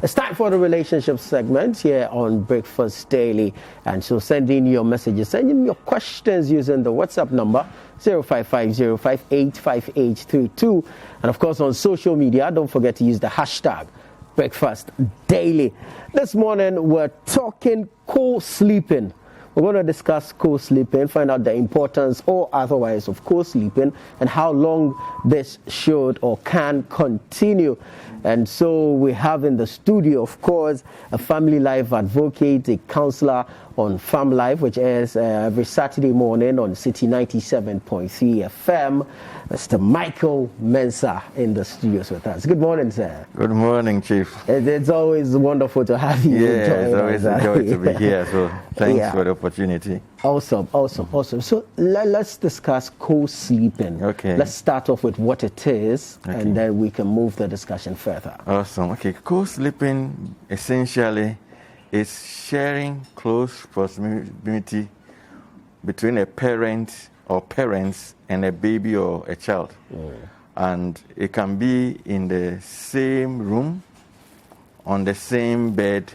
It's time for the relationship segment here on Breakfast Daily. And so send in your messages, send in your questions using the WhatsApp number 0550585832. And of course on social media, don't forget to use the hashtag Breakfast Daily. This morning we're talking co-sleeping. We're going to discuss co-sleeping, find out the importance or otherwise of co-sleeping and how long this should or can continue. And so we have in the studio, of course, a family life advocate, a counselor on Farm Life, which airs every Saturday morning on City 97.3 FM. Mr. Michael Mensah in the studios with us. Good morning, sir. Good morning, Chief. It's always wonderful to have you. Yeah, it's always a joy to be here. So thanks for the opportunity. Awesome. So let's discuss co-sleeping. Okay. Let's start off with what it is, and then we can move the discussion further. Awesome. Okay, co-sleeping essentially is sharing close proximity between a parent or parents and a baby or a child. And it can be in the same room, on the same bed,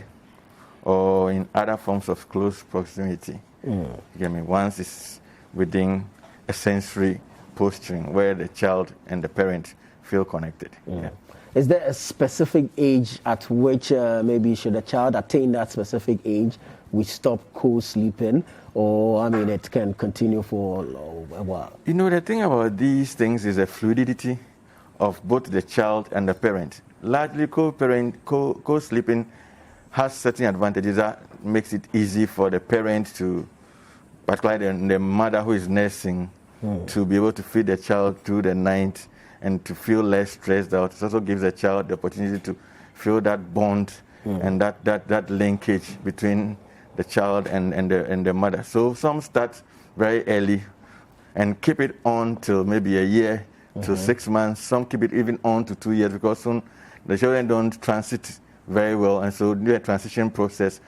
or in other forms of close proximity. You get me? Once it's within a sensory posturing where the child and the parent feel connected. Yeah. Is there a specific age at which maybe should a child attain that specific age, we stop co-sleeping? Or, it can continue for a while? You know, the thing about these things is the fluidity of both the child and the parent. Largely, co-sleeping has certain advantages that makes it easy for the parent to, particularly the mother who is nursing, to be able to feed the child through the night and to feel less stressed out. It also gives the child the opportunity to feel that bond and that linkage between the child and the mother. So some start very early and keep it on till maybe a year to 6 months. Some keep it even on to 2 years because soon the children don't transit very well, and so do a transition process.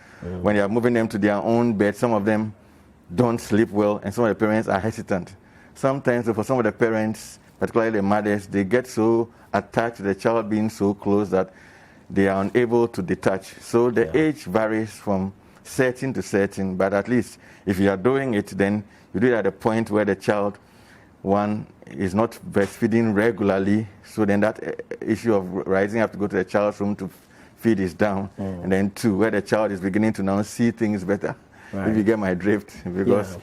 When you are moving them to their own bed, some of them don't sleep well, and some of the parents are hesitant. Sometimes for some of the parents, particularly the mothers, they get so attached to the child being so close that they are unable to detach. So the age varies from certain to certain, but at least if you are doing it, then you do it at a point where the child, one, is not breastfeeding regularly, so then that issue of rising up to go to the child's room to feed is down, and then two, where the child is beginning to now see things better, if you get my drift, because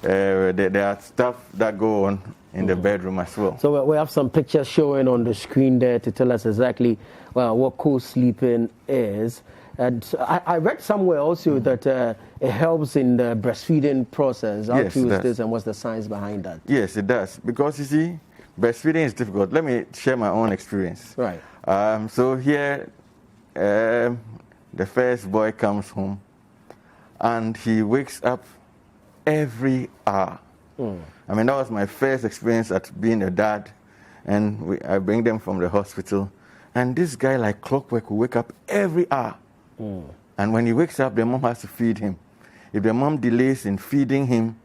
there are stuff that go on in the bedroom as well. So we have some pictures showing on the screen there to tell us exactly what co-sleeping is. And I read somewhere also that it helps in the breastfeeding process. How true is this, and what's the science behind that? Yes, it does. Because you see, breastfeeding is difficult. Let me share my own experience. Right. So here, the first boy comes home, and he wakes up every hour. That was my first experience at being a dad, and I bring them from the hospital, and this guy, like clockwork, will wake up every hour. And when he wakes up, the mom has to feed him. If the mom delays in feeding him,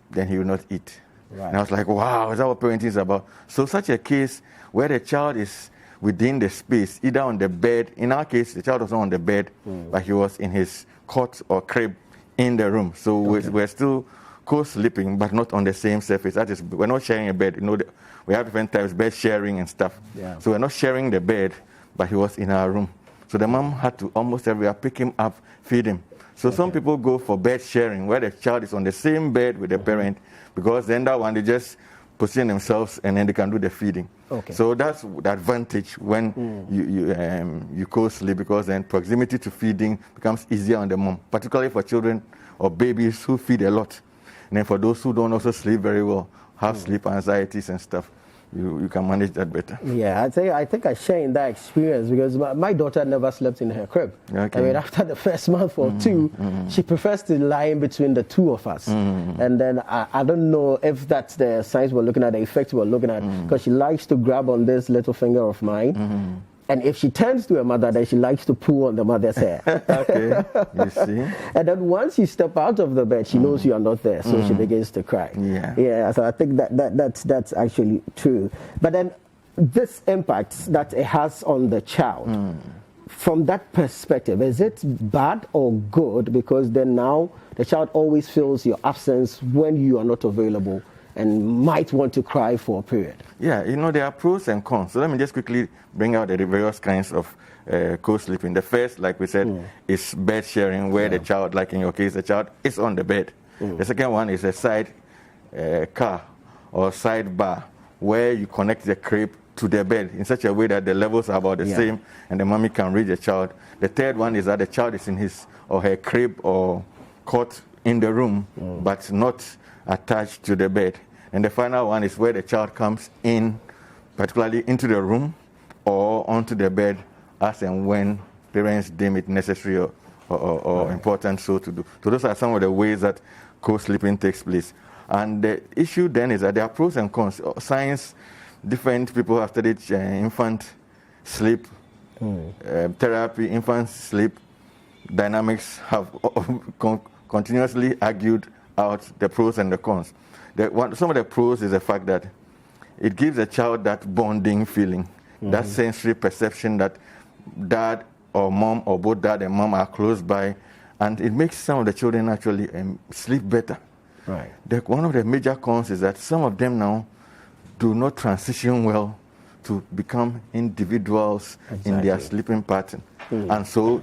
then he will not eat. Right. And I was like, wow, is that what parenting is about? So such a case where the child is within the space, either on the bed. In our case, the child was not on the bed, but he was in his cot or crib in the room. So we're still co-sleeping, but not on the same surface. That is, we're not sharing a bed. We have different types, bed sharing and stuff. Yeah. So we're not sharing the bed, but he was in our room. So the mom had to almost every hour pick him up, feed him. So some people go for bed sharing, where the child is on the same bed with the parent, because then that one, they just position themselves and then they can do the feeding. So that's the advantage when you co-sleep, because then proximity to feeding becomes easier on the mom, particularly for children or babies who feed a lot. And then for those who don't also sleep very well, have sleep anxieties and stuff, you can manage that better. Yeah, I think I share in that experience, because my daughter never slept in her crib. After the first month or two, she prefers to lie in between the two of us. And then I don't know if that's the science we're looking at, the effect we're looking at, because she likes to grab on this little finger of mine. And if she turns to her mother, then she likes to pull on the mother's hair. You see? And then once you step out of the bed, she knows you are not there, so she begins to cry. So I think that's actually true. But then this impact that it has on the child, from that perspective, is it bad or good? Because then now the child always feels your absence when you are not available and might want to cry for a period. Yeah, there are pros and cons. So let me just quickly bring out the various kinds of co-sleeping. The first, like we said, is bed sharing, where the child, like in your case, the child is on the bed. The second one is a side car or side bar, where you connect the crib to the bed in such a way that the levels are about the same and the mommy can reach the child. The third one is that the child is in his or her crib or cot in the room, but not attached to the bed. And the final one is where the child comes in, particularly into the room or onto the bed as and when parents deem it necessary or important so to do. So those are some of the ways that co-sleeping takes place. And the issue then is that there are pros and cons. Science, different people have studied infant sleep, therapy, infant sleep dynamics have continuously argued out the pros and the cons. Some of the pros is the fact that it gives a child that bonding feeling, that sensory perception that dad or mom or both dad and mom are close by, and it makes some of the children actually sleep better. Right. One of the major cons is that some of them now do not transition well to become individuals in their sleeping pattern. And so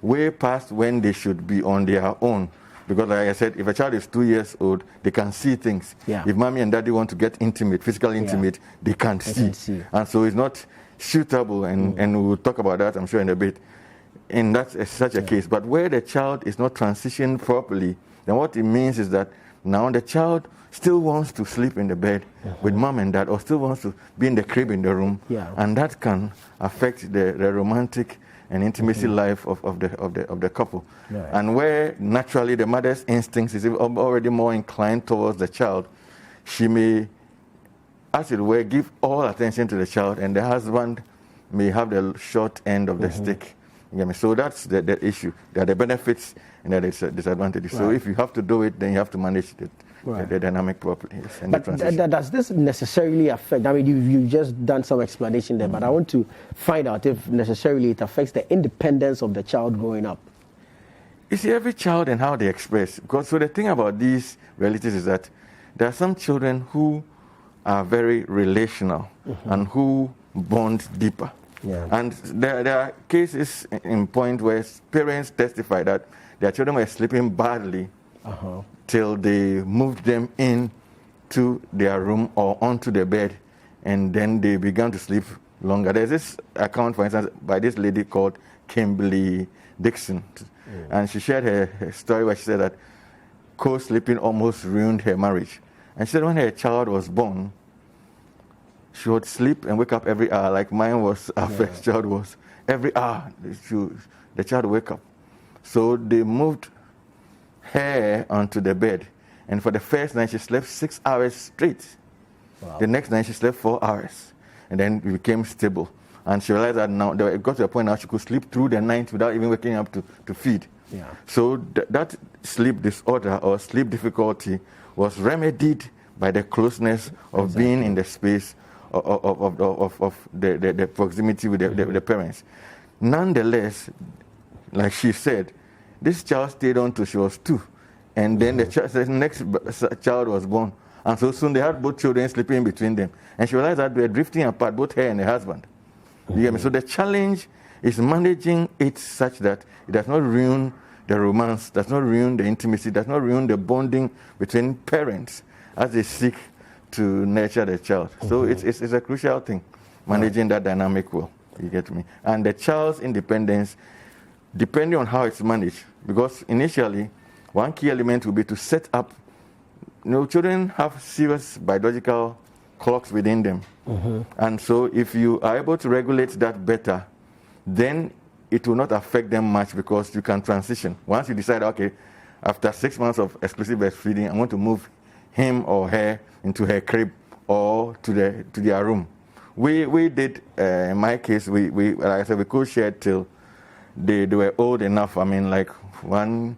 way past when they should be on their own. Because like I said, if a child is 2 years old, they can see things. Yeah. If mommy and daddy want to get intimate, physically intimate, they can't see. And so it's not suitable, and we'll talk about that, I'm sure, in a bit. And that's such a case. But where the child is not transitioned properly, then what it means is that now the child still wants to sleep in the bed with mom and dad, or still wants to be in the crib in the room. And that can affect the romantic and intimacy life of the couple. Right. And where naturally the mother's instincts is already more inclined towards the child, she may, as it were, give all attention to the child, and the husband may have the short end of the stick. You get me? So that's the issue. There are the benefits and there are disadvantages. Right. So if you have to do it, then you have to manage the dynamic properly. Yes, but does this necessarily affect, I mean, you've just done some explanation there, but I want to find out if necessarily it affects the independence of the child growing up. You see, every child and how they express. Because so the thing about these realities is that there are some children who are very relational and who bond deeper. Yeah. And there are cases in point where parents testify that their children were sleeping badly till they moved them in to their room or onto the bed, and then they began to sleep longer. There's this account, for instance, by this lady called Kimberly Dixon, and she shared her story where she said that co-sleeping almost ruined her marriage. And she said when her child was born, she would sleep and wake up every hour, like mine was, our first child was. Every hour, the child would wake up. So they moved her onto the bed. And for the first night, she slept 6 hours straight. Wow. The next night, she slept 4 hours. And then it became stable. And she realized that now, it got to a point now she could sleep through the night without even waking up to feed. Yeah. So that sleep disorder or sleep difficulty was remedied by the closeness of being in the space of the proximity with the parents. Nonetheless, like she said, this child stayed on till she was 2. And then the next child was born. And so soon they had both children sleeping between them. And she realized that they were drifting apart, both her and her husband. You get me? So the challenge is managing it such that it does not ruin the romance, does not ruin the intimacy, does not ruin the bonding between parents as they seek to nurture the child. So it's a crucial thing, managing that dynamic well. You get me? And the child's independence, depending on how it's managed, because initially, one key element will be to set up, children have serious biological clocks within them. And so if you are able to regulate that better, then it will not affect them much because you can transition. Once you decide, okay, after 6 months of exclusive breastfeeding, I want to move him or her into her crib or to their room. We did, in my case, we like I said, we co-shared till they were old enough, I mean, like 1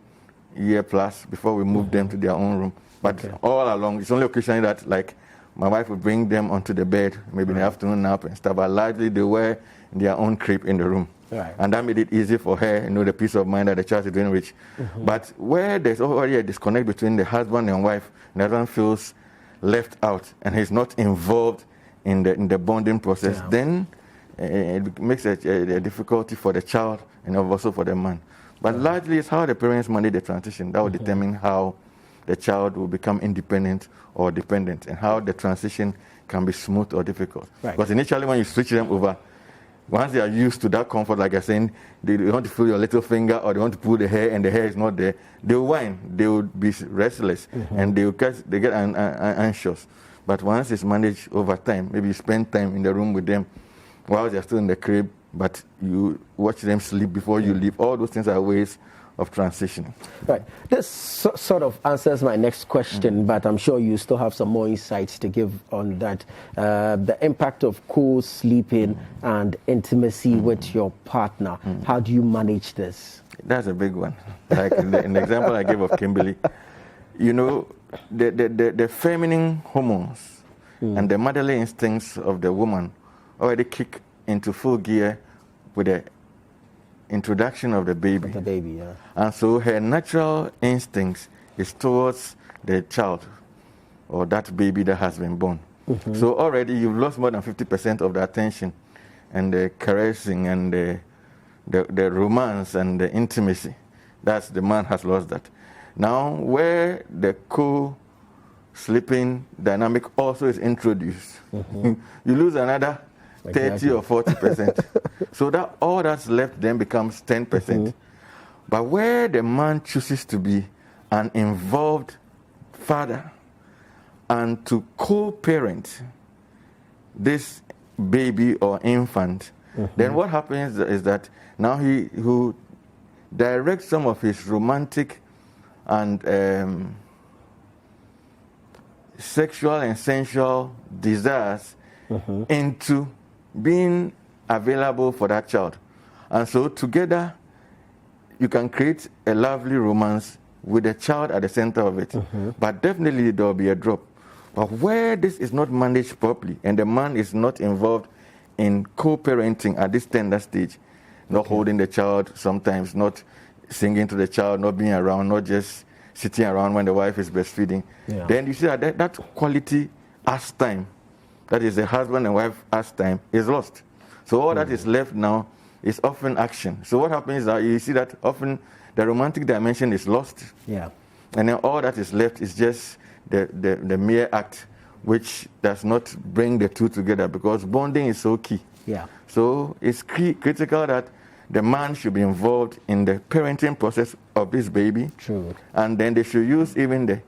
year plus before we moved them to their own room. But all along, it's only occasionally that, like, my wife would bring them onto the bed, maybe in the afternoon nap and stuff, but largely they were in their own crib in the room. Right. And that made it easy for her, the peace of mind that the child is doing rich. But where there's already a disconnect between the husband and wife, and the husband feels left out and he's not involved in the bonding process, then it makes a difficulty for the child and also for the man. But largely it's how the parents manage the transition that will determine how the child will become independent or dependent, and how the transition can be smooth or difficult. Right. Because initially when you switch them over, once they are used to that comfort, like I said, they want to feel your little finger or they want to pull the hair and the hair is not there, they will whine, they will be restless, and they get anxious. But once it's managed over time, maybe you spend time in the room with them while they're still in the crib, but you watch them sleep before you leave. All those things are ways of transitioning. Right. This sort of answers my next question, but I'm sure you still have some more insights to give on that. The impact of co-sleeping and intimacy with your partner. How do you manage this? That's a big one. Like in the example I gave of Kimberly, the feminine hormones and the motherly instincts of the woman already kick into full gear with the introduction of the baby. And so her natural instincts is towards the child or that baby that has been born. So already you've lost more than 50% of the attention and the caressing and the romance and the intimacy. That's the man has lost that. Now where the co-sleeping dynamic also is introduced, you lose another 30 or 40%. So that all that's left then becomes 10%. But where the man chooses to be an involved father and to co-parent this baby or infant, then what happens is that now he who directs some of his romantic and sexual and sensual desires into being available for that child. And so together you can create a lovely romance with the child at the center of it. But definitely there will be a drop. But where this is not managed properly and the man is not involved in co-parenting at this tender stage, not holding the child sometimes, not singing to the child, not being around, not just sitting around when the wife is breastfeeding, then you see that quality as time, that is the husband and wife as time, is lost. So all that is left now is often action. So what happens is that you see that often the romantic dimension is lost. And then all that is left is just the mere act, which does not bring the two together, because bonding is so key. So it's critical that the man should be involved in the parenting process of this baby. And then they should use even the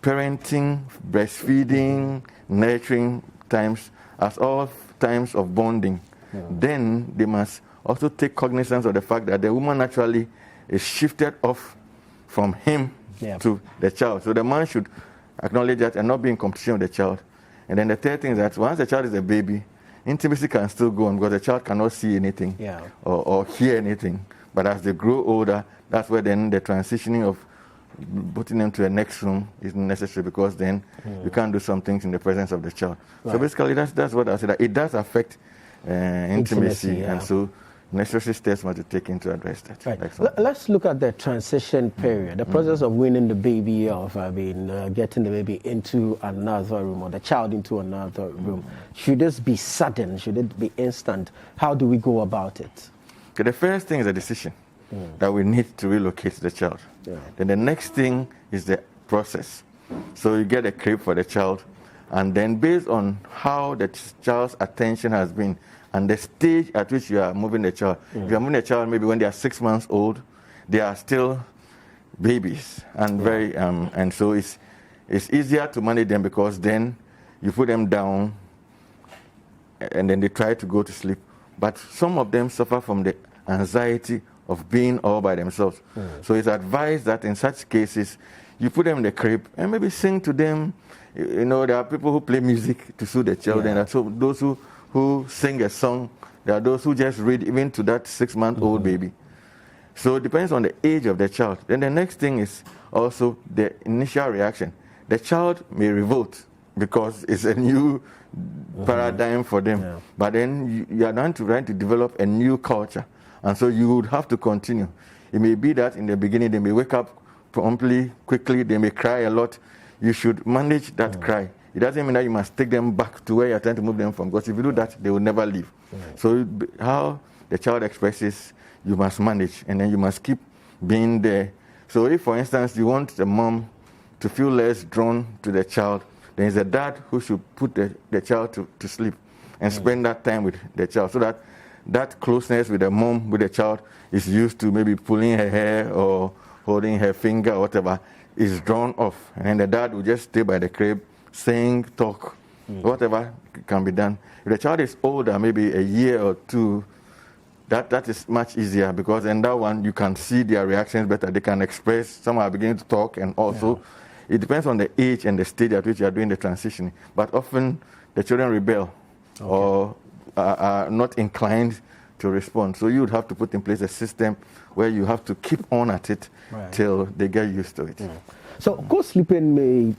parenting, breastfeeding, nurturing times as all times of bonding. Then they must also take cognizance of the fact that the woman naturally is shifted off from him to the child. So the man should acknowledge that and not be in competition with the child. And then the third thing is that once the child is a baby, intimacy can still go on because the child cannot see anything or hear anything. But as they grow older, that's where then the transitioning of putting them to the next room is necessary, because then you can't do some things in the presence of the child. So basically that's what I said. It does affect intimacy, and so necessary steps must be taken to address that. Let's look at the transition period, the process of weaning the baby off, getting the baby into another room or the child into another room. Should this be sudden? Should it be instant? How do we go about it? Okay, the first thing is a decision that we need to relocate the child. Then the next thing is the process. So you get a crib for the child, and then based on how the child's attention has been and the stage at which you are moving the child. If you are moving the child maybe when they are 6 months old, they are still babies and very and so it's easier to manage them, because then you put them down and then they try to go to sleep. But some of them suffer from the anxiety of being all by themselves. So it's advised that in such cases you put them in the crib and maybe sing to them. You know, there are people who play music to soothe the children. And so those who sing a song, there are those who just read even to that 6-month-old baby. So it depends on the age of the child. Then the next thing is also the initial reaction. The child may revolt because it's a new paradigm for them. But then you are trying to develop a new culture. And so you would have to continue. It may be that in the beginning they may wake up promptly, quickly, they may cry a lot. You should manage that cry. It doesn't mean that you must take them back to where you're trying to move them from, because if you do that, they will never leave. So how the child expresses, you must manage, and then you must keep being there. So if, for instance, you want the mom to feel less drawn to the child, then it's the dad who should put the child to sleep and spend that time with the child, so that that closeness with the mom, with the child, is used to maybe pulling her hair or holding her finger or whatever, is drawn off. And then the dad will just stay by the crib, sing, talk, whatever can be done. If the child is older, maybe a year or two, that is much easier, because in that one you can see their reactions better. They can express, some are beginning to talk, and also it depends on the age and the stage at which you are doing the transition. But often the children rebel or are not inclined to respond. So you would have to put in place a system where you have to keep on at it till they get used to it. So co-sleeping may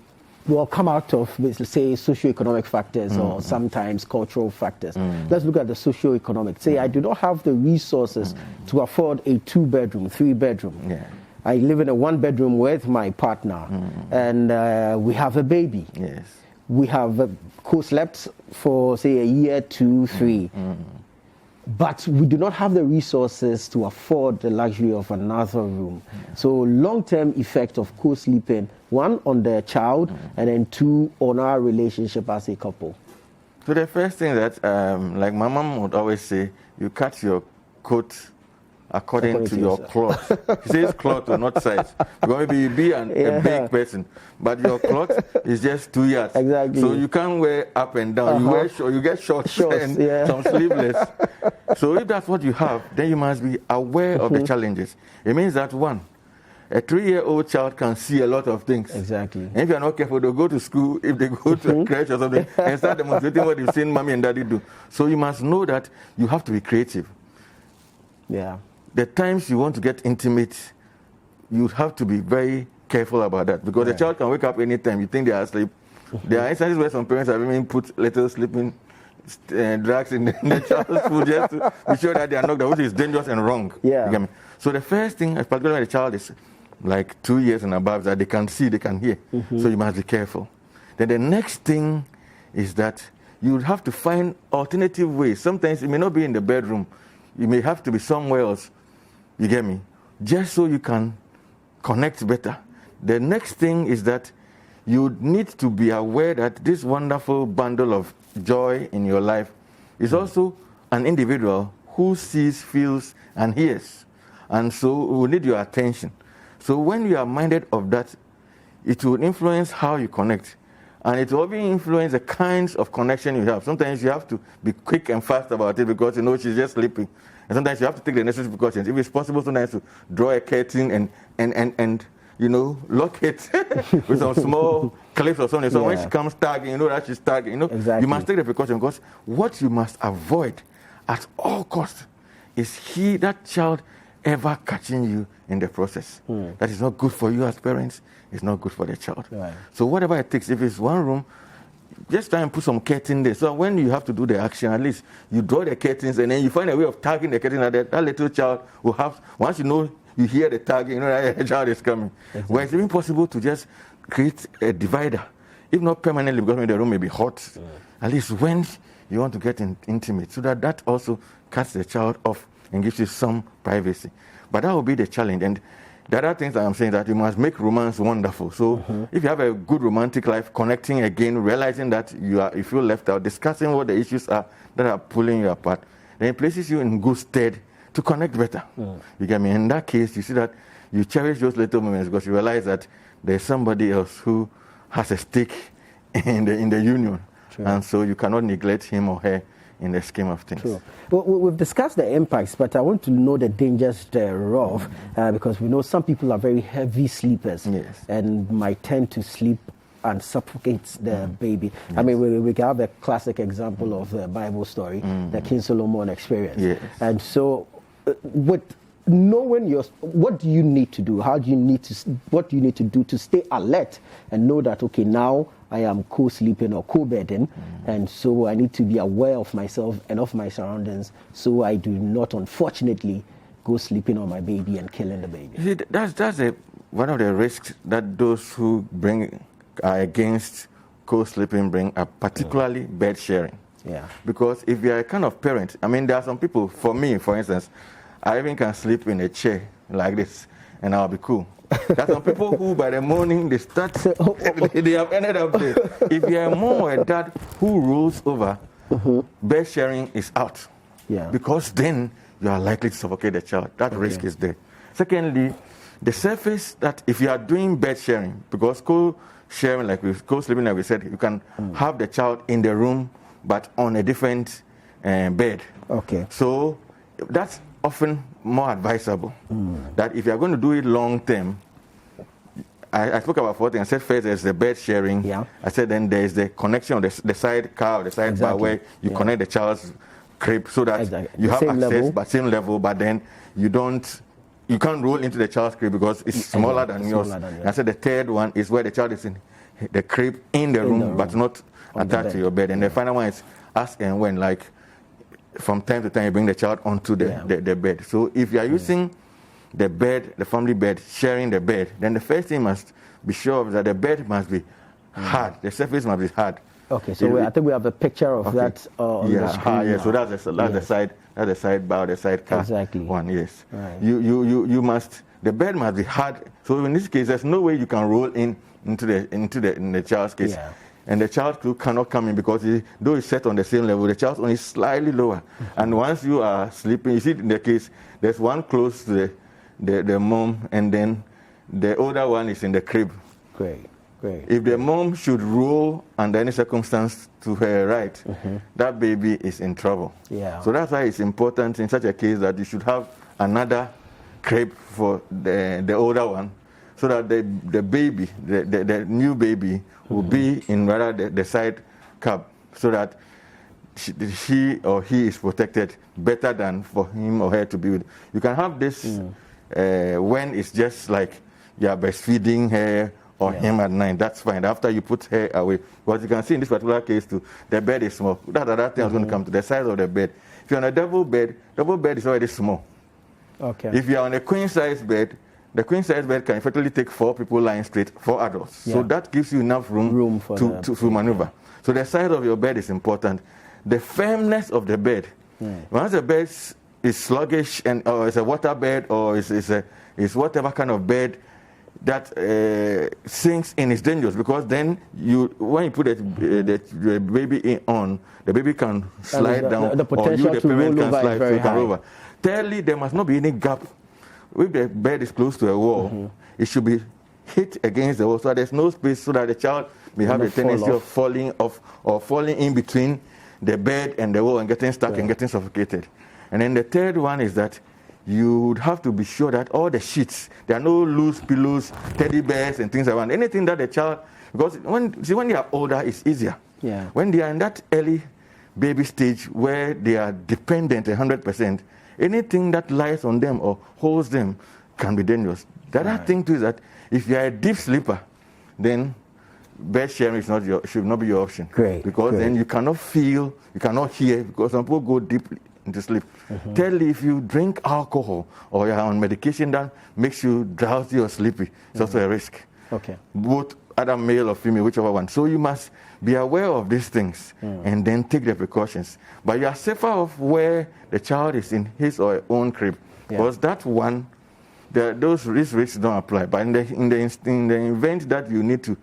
come out of, let's say, socioeconomic factors or sometimes cultural factors. Let's look at the socioeconomic. Say I do not have the resources to afford a 2-bedroom, 3-bedroom. Yeah. I live in a 1-bedroom with my partner, and we have a baby. Yes. We have co-slept for, say, a year, 2, 3. But we do not have the resources to afford the luxury of another room. So long-term effect of co-sleeping, 1, on the child, and then 2, on our relationship as a couple. So the first thing that, like my mom would always say, you cut your coat according to your cloth. She says cloth or not size. Because maybe you be a big person, but your cloth is just 2 yards. Exactly. So you can't wear up and down. You wear you get shorts and some sleeveless. So if that's what you have, then you must be aware of the challenges. It means that 1, a 3-year-old child can see a lot of things. Exactly. And if you're not careful, they'll go to school, if they go to a crèche or something, and start demonstrating what they've seen mommy and daddy do. So you must know that you have to be creative. Yeah. The times you want to get intimate, you have to be very careful about that, because the child can wake up anytime. You think they are asleep. There are instances where some parents have even put little sleeping drugs in the child's food just to be sure that they are knocked out, which is dangerous and wrong. Yeah. You get me? So the first thing, particularly when the child is like 2 years and above, that they can see, they can hear. So you must be careful. Then the next thing is that you would have to find alternative ways. Sometimes it may not be in the bedroom. You may have to be somewhere else. You get me? Just so you can connect better. The next thing is that you need to be aware that this wonderful bundle of joy in your life is also an individual who sees, feels, and hears. And so we need your attention. So when you are minded of that, it will influence how you connect. And it will even influence the kinds of connection you have. Sometimes you have to be quick and fast about it, because you know she's just sleeping. And sometimes you have to take the necessary precautions. If it's possible, sometimes to draw a curtain and you know, lock it with some small clips or something. So when she comes tagging, you know that she's tagging. You know, you must take the precaution, because what you must avoid at all costs is that child ever catching you in the process. That is not good for you as parents. It's not good for the child. Right. So whatever it takes, if it's 1 room, just try and put some curtain there. So when you have to do the action, at least you draw the curtains, and then you find a way of tagging the curtain that little child will have. Once you know, you hear the tagging, you know that a child is coming. Exactly. Where it's even possible to just create a divider, if not permanently, because the room may be hot. At least when you want to get intimate, so that also cuts the child off and gives you some privacy. But that will be the challenge. And the other things that I'm saying, that you must make romance wonderful. So if you have a good romantic life, connecting again, realizing that you feel left out, discussing what the issues are that are pulling you apart, then it places you in good stead to connect better. You get me? In that case, you see that you cherish those little moments, because you realize that there's somebody else who has a stake in the union. True. And so you cannot neglect him or her in the scheme of things. True. Well, we've discussed the impacts, but I want to know the dangers thereof, because we know some people are very heavy sleepers and might tend to sleep and suffocate the baby. Yes. I mean, we have a classic example of the Bible story, the King Solomon experience. Yes. And so, with knowing what do you need to do? What do you need to do to stay alert and know that, okay, now I am co-sleeping or co-bedding, and so I need to be aware of myself and of my surroundings, so I do not, unfortunately, go sleeping on my baby and killing the baby? You see, that's one of the risks that those who are against co-sleeping bring up, particularly bed sharing. Yeah. Because if you're a kind of parent, I mean, there are some people, for me, for instance, I even can sleep in a chair like this and I'll be cool. There are some people who by the morning they start, they have ended up there. If you're a mom or a dad who rolls over, bed sharing is out. Yeah. Because then you are likely to suffocate the child. That risk is there. Secondly, the surface that if you are doing bed sharing, because co-sharing, co-sleeping, like we said, you can have the child in the room but on a different bed. Okay. So that's often more advisable. That if you are going to do it long term, I spoke about 4 things. I said first there's the bed sharing. Yeah. I said then there's the connection of the side car or the side bar where you connect the child's crib so that you have access but same level, but then you can't roll into the child's crib because it's smaller than yours. I said the third one is where the child is in the crib in the room but not attached to your bed. And the final one is as and when, like from time to time you bring the child onto the bed. So if you are using the bed, the family bed, sharing the bed, then the first thing must be sure of that the bed must be hard. The surface must be hard. Okay, so I think we have a picture of that on the screen. Yeah, so that's the side. That's the side bar, the side car. Exactly. One, yes. Right. You must. The bed must be hard. So in this case, there's no way you can roll into the child's case. Yeah. And the child cannot come in because though it's set on the same level, the child's only slightly lower. And once you are sleeping, you see in the case, there's one close to the mom, and then the older one is in the crib. Great. If the mom should roll under any circumstance to her right, that baby is in trouble. Yeah. So that's why it's important in such a case that you should have another crib for the older one, so that the baby, the new baby, will be in rather the side cab, so that she or he is protected better than for him or her to be with. You can have this when it's just like you are breastfeeding her or him at night. That's fine. After you put her away, because you can see in this particular case too, the bed is small. That thing is going to come to the size of the bed. If you're on a double bed is already small. Okay. If you're on a queen size bed, the queen size bed can effectively take 4 people lying straight, 4 adults. Yeah. So that gives you enough room to maneuver. So the size of your bed is important. The firmness of the bed. Once the bed is sluggish or it's a water bed or it's whatever kind of bed that sinks in is dangerous, because then when you put the baby on, the baby can slide down, the potential or you, the parent, can slide over. Thirdly, there must not be any gap. If the bed is close to a wall, it should be hit against the wall so that there's no space, so that the child may have a tendency of falling off or falling in between the bed and the wall and getting stuck and getting suffocated. And then the third one is that you would have to be sure that all the sheets, there are no loose pillows, teddy bears and things around. Anything that the child, because when they are older, it's easier. Yeah. When they are in that early baby stage where they are dependent 100%, anything that lies on them or holds them can be dangerous. The other thing too is that if you are a deep sleeper, then bed sharing should not be your option. Because then you cannot feel, you cannot hear, because some people go deeply into sleep. Thirdly, if you drink alcohol or you are on medication that makes you drowsy or sleepy, it's also a risk. Okay. Both either male or female, whichever one. So you must be aware of these things and then take the precautions. But you are safer off where the child is in his or her own crib, because that one, those risks don't apply. But in the event that you need to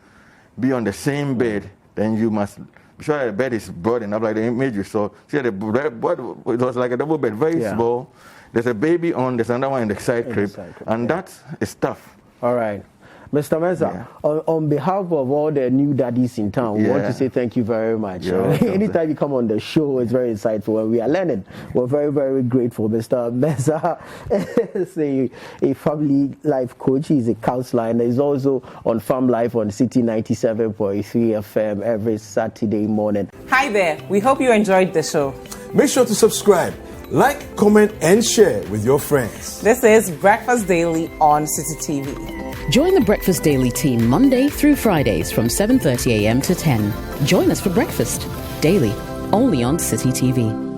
be on the same bed, then you must be sure the bed is broad enough, like the image you saw. See, the bed, it was like a double bed, very small. There's a baby there's another one in the side crib, and that is tough. All right. Mr. Mensah, on behalf of all the new daddies in town, we want to say thank you very much. Anytime you come on the show, it's very insightful, and we are learning. We're very, very grateful. Mr. Mensah is a family life coach. He's a counselor, and he's also on Farm Life on City 97.3 FM every Saturday morning. Hi there. We hope you enjoyed the show. Make sure to subscribe, like, comment, and share with your friends. This is Breakfast Daily on City TV. Join the Breakfast Daily team Monday through Fridays from 7:30 a.m. to 10. Join us for breakfast daily, only on City TV.